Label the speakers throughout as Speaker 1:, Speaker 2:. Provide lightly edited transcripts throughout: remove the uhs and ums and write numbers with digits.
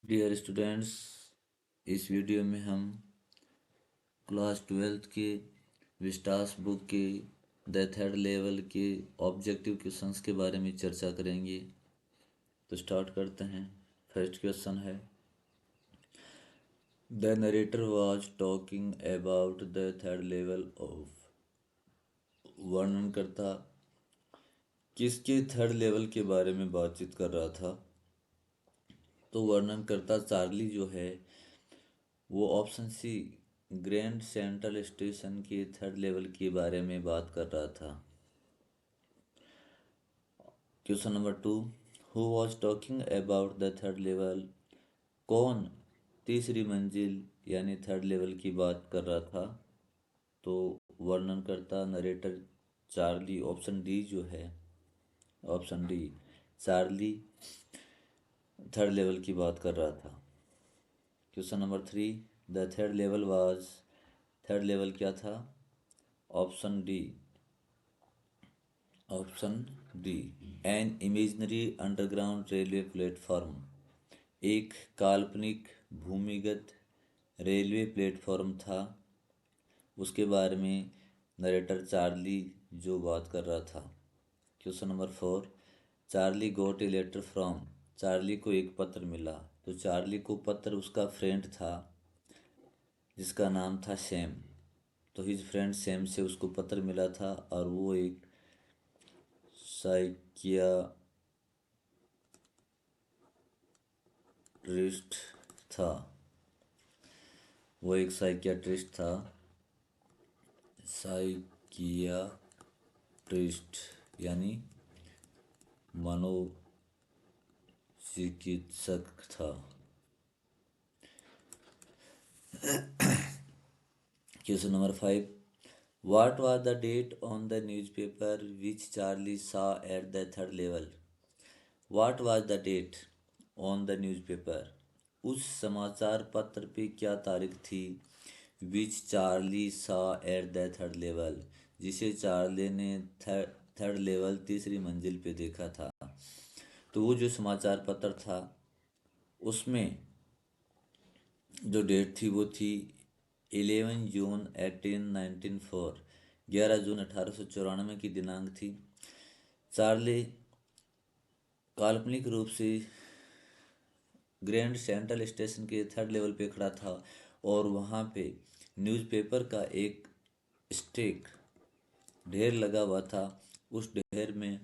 Speaker 1: Dear students, इस video में हम क्लास 12th के विस्टास बुक के द थर्ड लेवल के ऑब्जेक्टिव क्वेश्चंस के बारे में चर्चा करेंगे। तो स्टार्ट करते हैं। फर्स्ट क्वेश्चन है, the narrator was talking about the third level of. वर्णनकर्ता किसके थर्ड लेवल के बारे में बातचीत कर रहा था? तो वर्णनकर्ता चार्ली जो है वो option C Grand Central station के थर्ड लेवल के बारे में बात कर रहा था। Question number 2, who was talking about the third level? कौन तीसरी मंजिल यानी थर्ड लेवल की बात कर रहा था? तो वर्णनकर्ता नरेटर चार्ली, ऑप्शन डी जो है, option D Charlie third level की बात कर रहा था। Question number 3, the third level was, third level क्या था? Option D, option D an imaginary underground railway platform. एक काल्पनिक भूमिगत रेलवे प्लेटफॉर्म था। उसके बारे में नरेटर चार्ली जो बात कर रहा था। Question number 4, Charlie got a letter from. Charlie को एक पत्र मिला। तो चार्ली को पत्र उसका फ्रेंड था जिसका नाम था सैम। तो हिज फ्रेंड सैम से उसको पत्र मिला था और वो एक साइकियाट्रिस्ट था। वो एक साइकियाट्रिस्ट था, साइकियाट्रिस्ट यानी मनोचिकित्सक था। Question number 5, what was the date on the newspaper which Charlie saw at the third level? What was the date on the newspaper? उस समाचार पत्र पे क्या तारीख थी? Which Charlie saw at the third level, जिसे चार्ली ने third level तीसरी मंजिल पे देखा था। तो वो जो समाचार पत्र था उसमें जो डेट थी वो थी 11 जून 1894, 11 जून 1894 की दिनांक थी। चार्ली काल्पनिक रूप से ग्रैंड सेंट्रल स्टेशन के थर्ड लेवल पे खड़ा था और वहाँ पे न्यूज़पेपर का एक स्टेक ढेर लगा हुआ था। उस ढेर में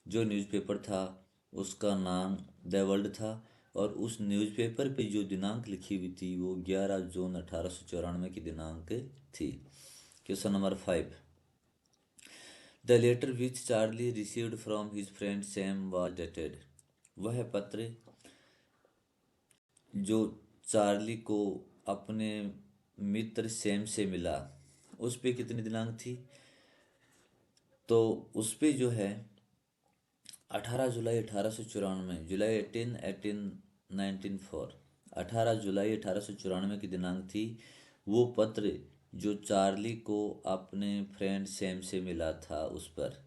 Speaker 1: जो न्यूज़पेपर था उसका नाम द वर्ल्ड था और उस न्यूज़पेपर पे जो दिनांक लिखी हुई थी वो 11 जून 1894 की दिनांक थी। Question number 5, the letter which Charlie received from his friend Sam was dated. वह पत्र जो चार्ली को अपने मित्र सैम से मिला उस पे कितनी दिनांक थी? तो उस पे जो है 18 जुलाई 1894, जुलाई 1894, 18 जुलाई 1894 की दिनांक थी। वो पत्र जो चार्ली को अपने फ्रेंड सैम से मिला था उस पर।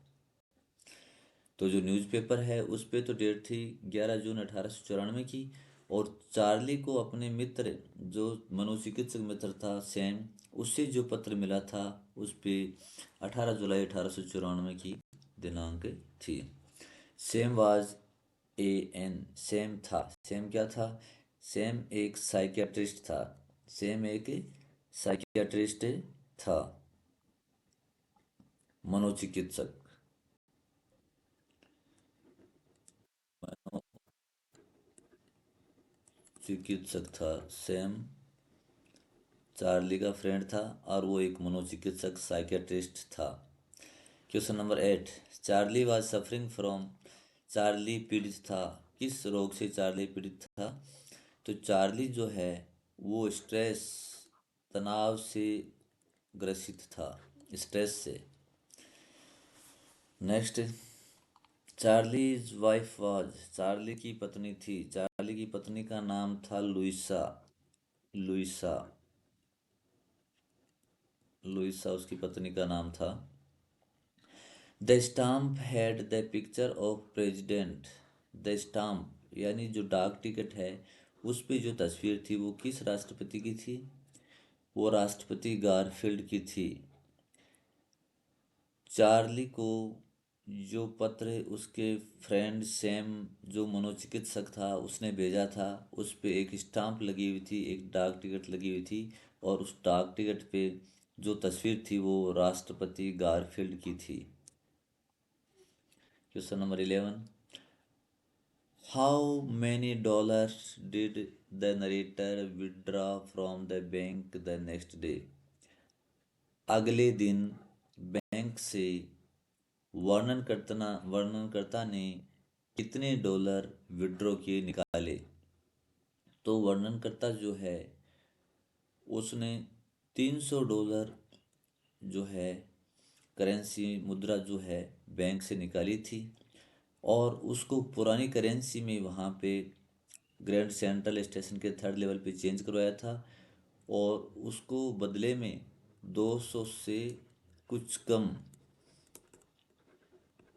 Speaker 1: तो जो न्यूज़पेपर है उस पे तो डेट थी 11 जून 1894 की, और चार्ली को अपने मित्र जो मनोचिकित्सक मित्र था सैम, उससे जो पत्र मिला था उस पे 18 जुलाई 1894 की दिनांक थी। Sam was a an, Sam था, सेम क्या था? सेम एक साइकियाट्रिस्ट था। सेम एक साइकियाट्रिस्ट था, मनोचिकित्सक। चिकित्सक था सेम, चार्ली का फ्रेंड था और वो एक मनोचिकित्सक साइकियाट्रिस्ट था। Question number 8, Charlie was suffering from. Charlie पीड़ित था, किस रोग से चार्ली पीड़ित था? तो चार्ली जो है वो स्ट्रेस, तनाव से ग्रसित था, स्ट्रेस से। Next, Charlie's wife was, Charlie की पत्नी थी। चार्ली की पत्नी का नाम था लुइसा। लुइसा, लुइसा उसकी पत्नी का नाम था। The stamp had the picture of president. The stamp यानी जो डाक टिकट है उस पे जो तस्वीर थी वो किस राष्ट्रपति की थी? वो राष्ट्रपति गारफील्ड की थी। चार्ली को जो पत्र उसके फ्रेंड सैम जो मनोचिकित्सक था उसने भेजा था, उस पे एक स्टाम्प लगी हुई थी, एक डाक टिकट लगी हुई थी, और उस डाक टिकट पे जो तस्वीर थी वो राष्ट्रपति गारफील्ड की थी। Question number 11, how many dollars did the narrator withdraw from the bank the next day? अगले दिन बैंक से वर्णनकर्ता ने कितने डॉलर विड्रॉ किए, निकाले? तो वर्णनकर्ता जो है उसने $300 जो है करेंसी मुद्रा जो है बैंक से निकाली थी, और उसको पुरानी करेंसी में वहाँ पे ग्रैंड सेंट्रल स्टेशन के थर्ड लेवल पे चेंज करवाया था, और उसको बदले में 200 से कुछ कम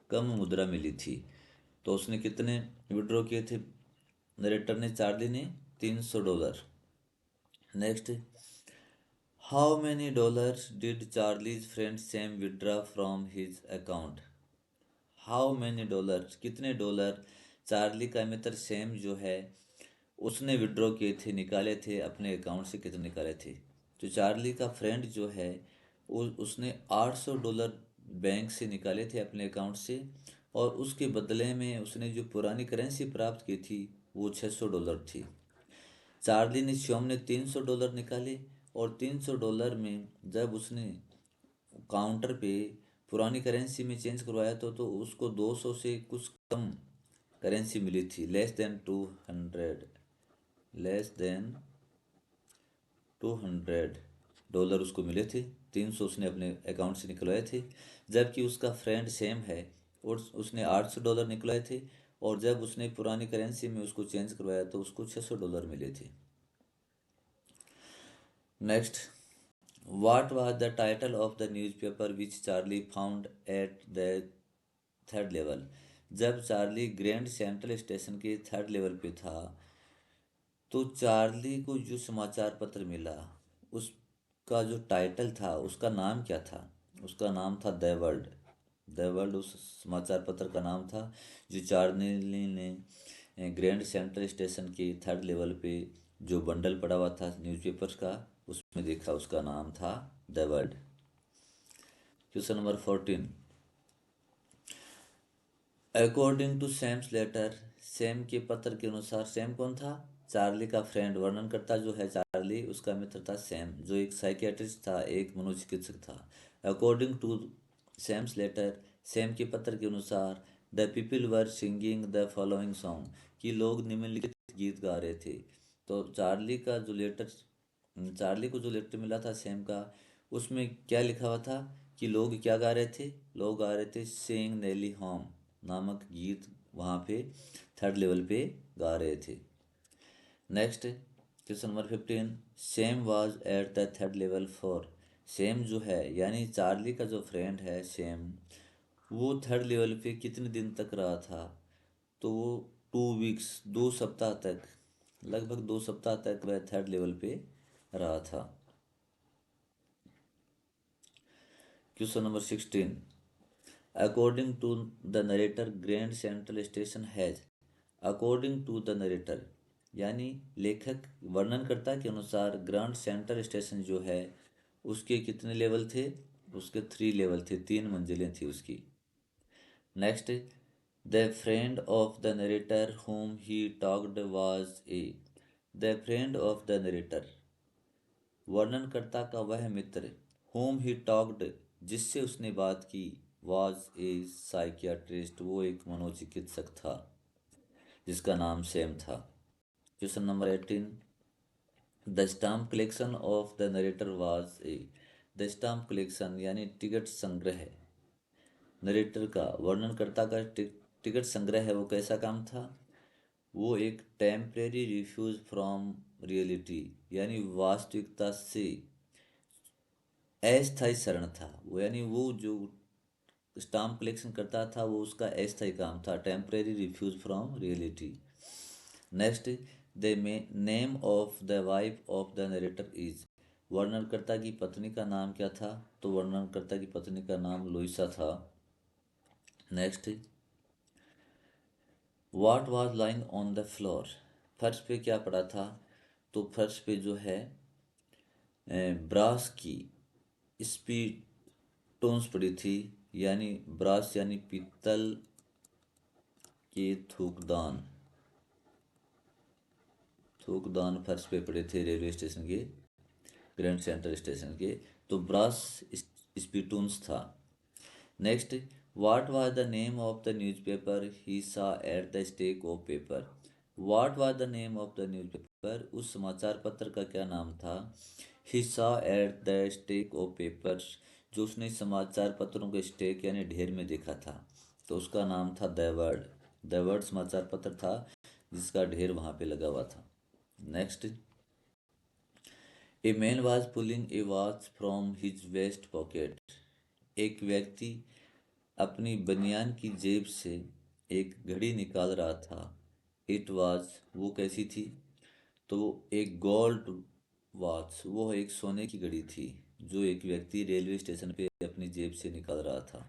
Speaker 1: कम मुद्रा मिली थी। तो उसने कितने विड्रॉ किए थे नरेटर ने? चार्ली ने $300। Next, how many dollars did Charlie's friend Sam withdraw from his account? How many dollars, कितने डॉलर चार्ली का मित्र सैम जो है उसने विड्रॉ किए थे, निकाले थे अपने अकाउंट से? कितने निकाले थे? तो चार्ली का फ्रेंड जो है उसने $800 बैंक से निकाले थे अपने अकाउंट से, और उसके बदले में उसने जो पुरानी करेंसी प्राप्त की थी वो $600 थी। चार्ली ने श्योम ने $300 निकाले, और $300 में जब उसने काउंटर पे पुरानी करेंसी में चेंज करवाया तो उसको 200 से कुछ कम करेंसी मिली थी, लेस देन $200 उसको मिले थे। 300 उसने अपने अकाउंट से निकलवाए थे, जबकि उसका फ्रेंड सेम है और उसने $800 निकलवाए थे, और जब उसने पुरानी करेंसी में उसको चेंज करवाया तो उसको $600 मिले थे। Next, what was the title of the newspaper which Charlie found at the third level? जब चार्ली ग्रैंड सेंट्रल स्टेशन के थर्ड लेवल पे था तो चार्ली को जो समाचार पत्र मिला उसका जो टाइटल था, उसका नाम क्या था? उसका नाम था द वर्ल्ड। द वर्ल्ड उस समाचार पत्र का नाम था जो चार्ली ने ग्रैंड सेंट्रल स्टेशन के थर्ड लेवल पे जो बंडल पड़ा हुआ था न्यूज़पेपर्स का उसमें देखा, उसका नाम था the world. Question number 14, according to Sam's letter, Sam के पत्र के अनुसार, सैम कौन था? चार्ली का फ्रेंड। वर्णनकर्ता जो है चार्ली, उसका मित्र था सैम जो एक साइकियाट्रिस्ट था, एक मनोचिकित्सक था। According to Sam's letter, Sam के पत्र के अनुसार, the people were singing the following song, कि लोग निम्नलिखित गीत गा रहे थे। तो चार्ली को जो लेटर मिला था सैम का, उसमें क्या लिखा हुआ था कि लोग क्या गा रहे थे? लोग गा रहे थे सिंग नेली होम नामक गीत, वहाँ पे थर्ड लेवल पे गा रहे थे। Next, question number 15, same was at the third level for, same जो है यानी चार्ली का जो फ्रेंड है सेम, वो थर्ड लेवल पे कितने दिन तक रहा था? तो वो 2 वीक्स, 2 सप्ताह तक, लगभग 2 सप्ताह तक वह थर्ड लेवल पे रहा था। Question number 16, according to the narrator Grand Central station has, according to the narrator यानी लेखक वर्णनकर्ता के अनुसार ग्रैंड सेंट्रल स्टेशन जो है उसके कितने लेवल थे? उसके 3 लेवल थे, 3 मंजिलें थी उसकी। Next, the friend of the narrator whom he talked was a, the friend of the narrator वर्णनकर्ता का वह मित्र, whom he talked जिससे उसने बात की, was a psychiatrist वो एक मनोचिकित्सक था जिसका नाम सेम था। Question number 18, the stamp collection of the narrator was a, the stamp collection यानी टिकट संग्रह नरेटर का, वर्णनकर्ता का टिकट संग्रह है वो कैसा काम था? वो एक टेम्परेरी रिफ्यूज फ्रॉम रियलिटी यानी वास्तविकता से अस्थायी शरण था वो, यानी वो जो स्टाम्प कलेक्शन करता था वो उसका अस्थायी काम था, temporary refuge from reality. Next, the name of the wife of the narrator is. वर्णनकर्ता की पत्नी का नाम क्या था? तो वर्णनकर्ता की पत्नी का नाम लुइसा था। Next, what was lying on the floor. फर्श पे क्या पड़ा था? तो फर्श पे जो है ब्रास की स्पीटोन्स पड़ी थी, यानी ब्रास यानी पीतल के थूकदान। थूकदान फर्श पे पड़े थे रेलवे स्टेशन के, ग्रैंड सेंट्रल स्टेशन के। तो ब्रास स्पीटून्स था। Next, what was the name of the newspaper he saw at the stack of paper. What was the name of the newspaper, उस समाचार पत्र का क्या नाम था? He saw at the stack of paper, जो उसने समाचार पत्रों के स्टेक यानी ढेर में देखा था, तो उसका नाम था द वर्ड। द वर्ड समाचार पत्र था जिसका ढेर वहाँ पे लगा हुआ था। Next, a man was pulling a watch from his waist pocket. एक व्यक्ति अपनी बनियान की जेब से एक घड़ी निकाल रहा था। इट वाज, वो कैसी थी? तो एक गोल्ड वॉच, वो एक सोने की घड़ी थी जो एक व्यक्ति रेलवे स्टेशन पे अपनी जेब से निकाल रहा था।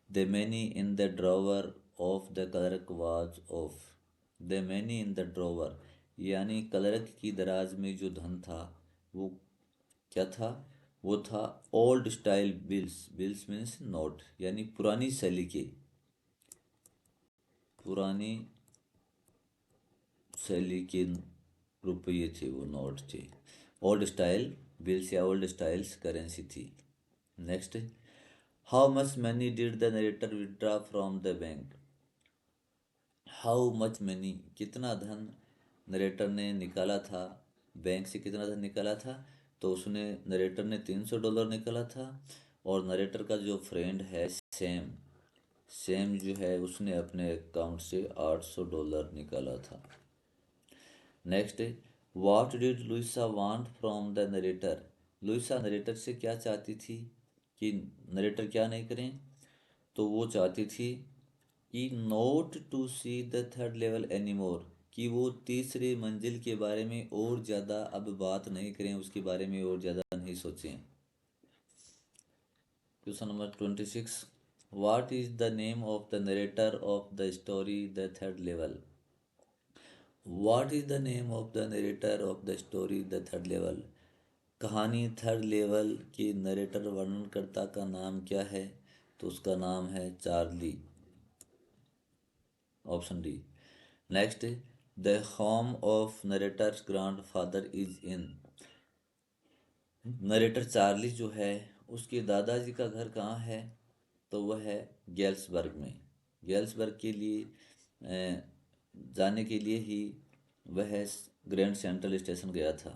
Speaker 1: The money in the drawer of the clerk was of. The money in the drawer यानी क्लर्क की दराज में जो धन था वो क्या था? वो था old style bills. Bills means note, यानी पुरानी शैली के, पुरानी शैली के रुपये थे, वो नोट थे। ओल्ड स्टाइल बिल्स या ओल्ड स्टाइल्स करेंसी थी। Next, how much money did the narrator withdraw from the bank. How much money, कितना धन नरेटर ने निकाला था, बैंक से कितना धन निकाला था? तो उसने, नरेटर ने $300 निकाला था, और नरेटर का जो फ्रेंड है सैम, सैम जो है उसने अपने अकाउंट से $800 निकाला था। Next, what did Louisa want from the narrator. Louisa narrator से क्या चाहती थी कि नरेटर क्या नहीं करें? तो वो चाहती थी कि not to see the third level anymore, कि वो तीसरी मंजिल के बारे में और ज़्यादा अब बात नहीं करें, उसके बारे में और ज़्यादा नहीं सोचें। Question number 26, what is the name of the narrator of the story the third level. What is the name of the narrator of the story the third level. कहानी थर्ड लेवल के नरेटर वर्णनकर्ता का नाम क्या है? तो उसका नाम है Charlie, option D. Next, the home of narrator's grandfather is in. Narrator Charlie जो है उसके दादाजी का घर कहाँ है? तो वह है गेल्सबर्ग में। गेल्सबर्ग के लिए जाने के लिए ही वह ग्रैंड सेंट्रल स्टेशन गया था।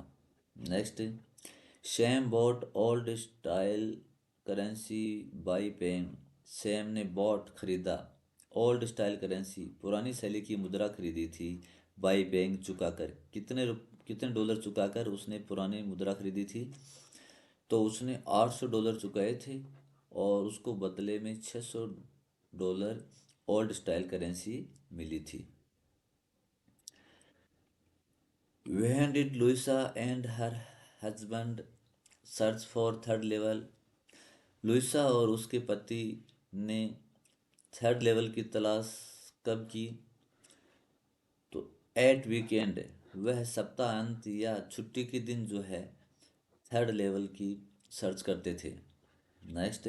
Speaker 1: Next, Sam bought old style currency by paying. Sam ने बॉट खरीदा, ओल्ड स्टाइल करेंसी पुरानी शैली की मुद्रा खरीदी थी, बाई पेइंग चुकाकर। कितने डॉलर चुकाकर उसने पुरानी मुद्रा खरीदी थी? तो उसने $800 चुकाए थे, और उसको बदले में $600 ओल्ड स्टाइल करेंसी मिली थी। When did Louisa and her husband search for third level? Louisa और उसके पति ने थर्ड लेवल की तलाश कब की? तो एट वीकेंड, वह सप्ताहांत या छुट्टी के दिन जो है थर्ड लेवल की सर्च करते थे। Next,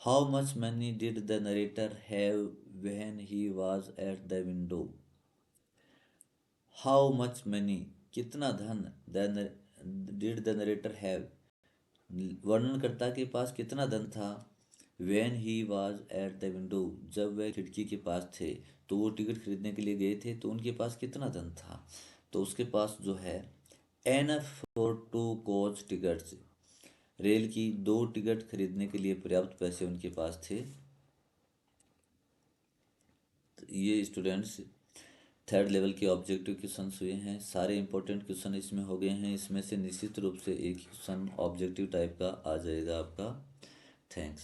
Speaker 1: how much money did the narrator have when he was at the window. How much money, कितना धन, डिड द नरेटर हैव, वर्णनकर्ता के पास कितना धन था? When he was at the window, जब वह खिड़की के पास थे, तो वो टिकट खरीदने के लिए गए थे, तो उनके पास कितना धन था? तो उसके पास जो है enough for 2 coach tickets, rail की 2 टिकट खरीदने के लिए पर्याप्त पैसे उनके पास थे। तो ये स्टूडेंट्स थर्ड लेवल के ऑब्जेक्टिव क्वेश्चन हुए हैं। सारे इंपॉर्टेंट क्वेश्चन इसमें हो गए हैं। इसमें से निश्चित रूप से एक क्वेश्चन ऑब्जेक्टिव टाइप का आ जाएगा आपका। थैंक्स।